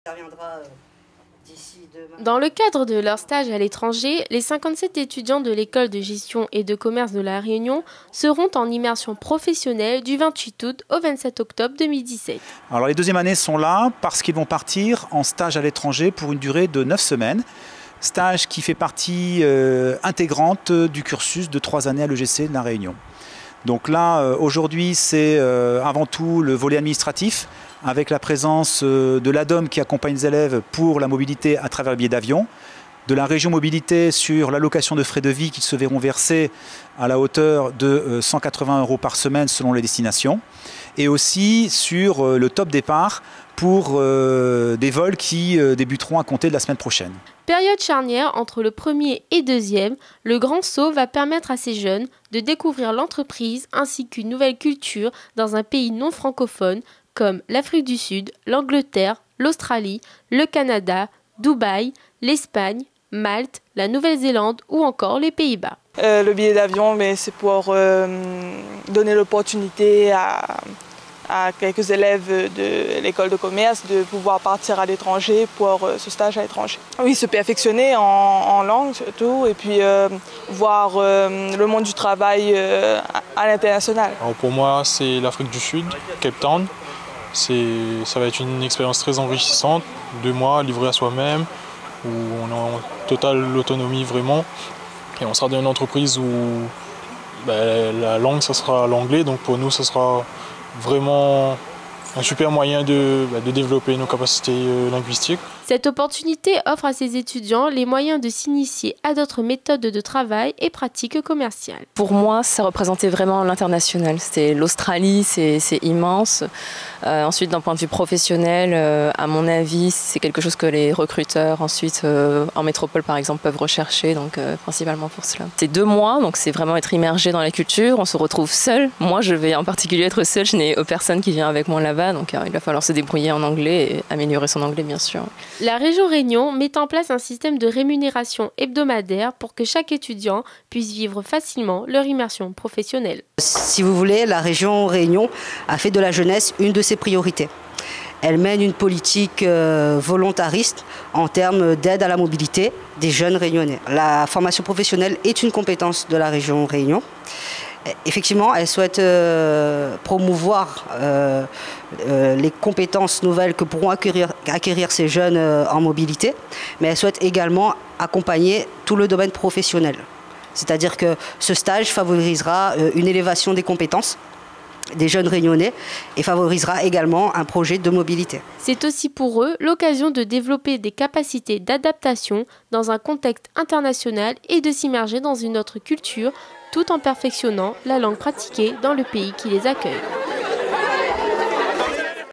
Ça reviendra d'ici demain. Dans le cadre de leur stage à l'étranger, les 57 étudiants de l'école de gestion et de commerce de La Réunion seront en immersion professionnelle du 28 août au 27 octobre 2017. Alors les deuxièmes années sont là parce qu'ils vont partir en stage à l'étranger pour une durée de 9 semaines. Stage qui fait partie intégrante du cursus de 3 années à l'EGC de La Réunion. Donc là, aujourd'hui, c'est avant tout le volet administratif, avec la présence de l'ADOM qui accompagne les élèves pour la mobilité à travers le billet d'avion, de la région mobilité sur l'allocation de frais de vie qui se verront versés à la hauteur de 180 € par semaine selon les destinations, et aussi sur le top départ pour des vols qui débuteront à compter de la semaine prochaine. Période charnière entre le premier et deuxième, le Grand Saut va permettre à ces jeunes de découvrir l'entreprise ainsi qu'une nouvelle culture dans un pays non francophone comme l'Afrique du Sud, l'Angleterre, l'Australie, le Canada, Dubaï, l'Espagne, Malte, la Nouvelle-Zélande ou encore les Pays-Bas. Le billet d'avion, c'est pour donner l'opportunité à quelques élèves de l'école de commerce de pouvoir partir à l'étranger pour ce stage à l'étranger. Oui, se perfectionner en langue surtout et puis voir le monde du travail à l'international. Pour moi, c'est l'Afrique du Sud, Cape Town. Ça va être une expérience très enrichissante, 2 mois livrés à soi-même, où on est en totale autonomie vraiment. Et on sera dans une entreprise où la langue, ça sera l'anglais, donc pour nous, ça sera vraiment un super moyen de développer nos capacités linguistiques. Cette opportunité offre à ces étudiants les moyens de s'initier à d'autres méthodes de travail et pratiques commerciales. Pour moi, ça représentait vraiment l'international. C'était l'Australie, c'est immense. Ensuite, d'un point de vue professionnel, à mon avis, c'est quelque chose que les recruteurs ensuite en métropole par exemple peuvent rechercher, donc principalement pour cela. C'est 2 mois, donc c'est vraiment être immergé dans la culture. On se retrouve seul. Moi, je vais en particulier être seule. Je n'ai personne qui vient avec moi là-bas, donc il va falloir se débrouiller en anglais et améliorer son anglais, bien sûr. La région Réunion met en place un système de rémunération hebdomadaire pour que chaque étudiant puisse vivre facilement leur immersion professionnelle. Si vous voulez, la région Réunion a fait de la jeunesse une de ses priorités. Elle mène une politique volontariste en termes d'aide à la mobilité des jeunes réunionnais. La formation professionnelle est une compétence de la région Réunion. Effectivement, elle souhaite promouvoir les compétences nouvelles que pourront acquérir ces jeunes en mobilité, mais elle souhaite également accompagner tout le domaine professionnel. C'est-à-dire que ce stage favorisera une élévation des compétences des jeunes réunionnais et favorisera également un projet de mobilité. C'est aussi pour eux l'occasion de développer des capacités d'adaptation dans un contexte international et de s'immerger dans une autre culture tout en perfectionnant la langue pratiquée dans le pays qui les accueille.